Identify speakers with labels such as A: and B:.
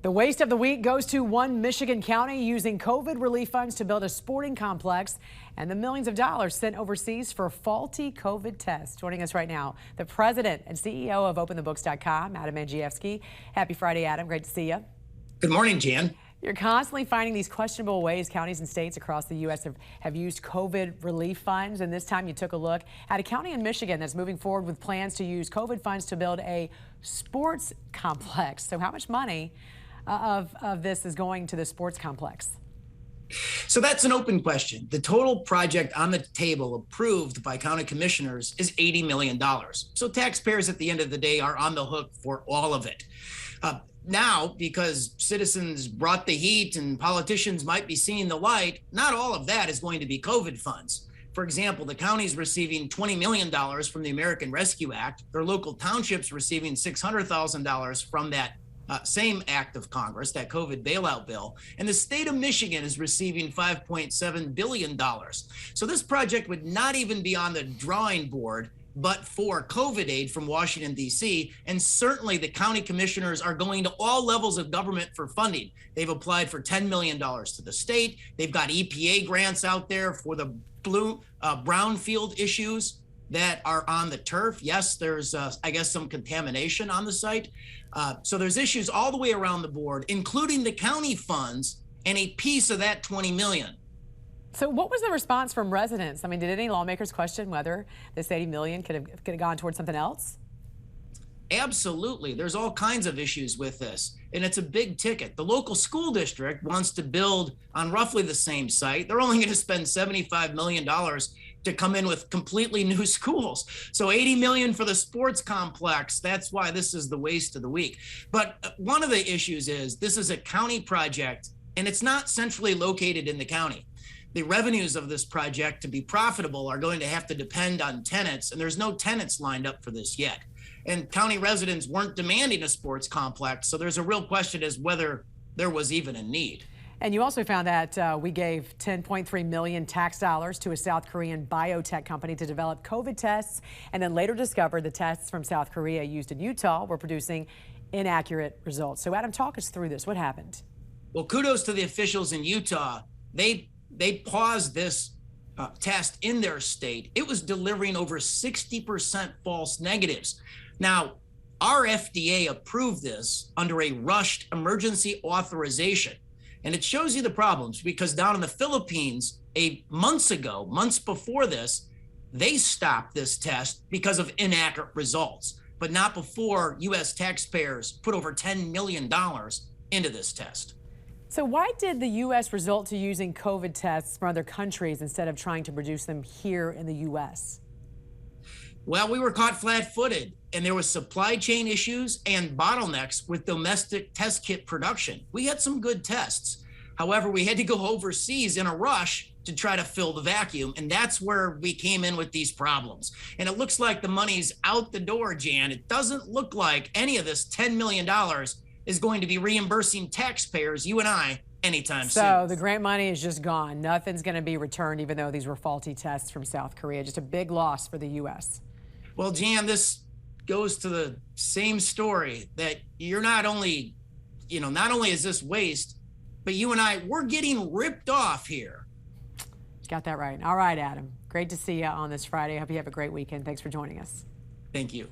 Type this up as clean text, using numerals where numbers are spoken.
A: The waste of the week goes to one Michigan county using COVID relief funds to build a sporting complex and the millions of dollars sent overseas for faulty COVID tests. Joining us right now, the president and CEO of OpenTheBooks.com, Adam Andrzejewski. Happy Friday, Adam. Great to see you.
B: Good morning, Jan.
A: You're constantly finding these questionable ways counties and states across the U.S. have used COVID relief funds, and this time you took a look at a county in Michigan that's moving forward with plans to use COVID funds to build a sports complex. So how much money of this is going to the sports complex?
B: So that's an open question. The total project on the table approved by county commissioners is $80 million. So taxpayers at the end of the day are on the hook for all of it. Now, because citizens brought the heat and politicians might be seeing the light, not all of that is going to be COVID funds. For example, the county's receiving $20 million from the American Rescue Act. Their local townships receiving $600,000 from that same act of Congress, that COVID bailout bill. And the state of Michigan is receiving $5.7 billion. So this project would not even be on the drawing board but for COVID aid from Washington, D.C. And certainly the county commissioners are going to all levels of government for funding. They've applied for $10 million to the state. They've got EPA grants out there for the brownfield issues that are on the turf. Yes, there's, I guess, some contamination on the site. So there's issues all the way around the board, including the county funds and a piece of that $20 million.
A: So what was the response from residents? I mean, did any lawmakers question whether this $80 million could have gone towards something else?
B: Absolutely. There's all kinds of issues with this, and it's a big ticket. The local school district wants to build on roughly the same site. They're only going to spend $75 million to come in with completely new schools. So $80 million for the sports complex. That's why this is the waste of the week. But one of the issues is this is a county project, and it's not centrally located in the county. The revenues of this project to be profitable are going to have to depend on tenants, and there's no tenants lined up for this yet. And county residents weren't demanding a sports complex, so there's a real question as whether there was even a need.
A: And you also found that we gave $10.3 million tax dollars to a South Korean biotech company to develop COVID tests, and then later discovered the tests from South Korea used in Utah were producing inaccurate results. So Adam, talk us through this. What happened?
B: Well, kudos to the officials in Utah. They paused this test in their state. It was delivering over 60% false negatives. Now, our FDA approved this under a rushed emergency authorization. And it shows you the problems because down in the Philippines, months before this, they stopped this test because of inaccurate results, but not before U.S. taxpayers put over $10 million into this test.
A: So why did the U.S. resort to using COVID tests from other countries instead of trying to produce them here in the U.S.?
B: Well, we were caught flat-footed, and there was supply chain issues and bottlenecks with domestic test kit production. We had some good tests. However, we had to go overseas in a rush to try to fill the vacuum, and that's where we came in with these problems. And it looks like the money's out the door, Jan. It doesn't look like any of this $10 million is going to be reimbursing taxpayers, you and I, anytime soon.
A: So the grant money is just gone. Nothing's going to be returned, even though these were faulty tests from South Korea. Just a big loss for the U.S.
B: Well, Jan, this goes to the same story that you're not only is this waste, but you and I, we're getting ripped off here.
A: Got that right. All right, Adam. Great to see you on this Friday. I hope you have a great weekend. Thanks for joining us.
B: Thank you.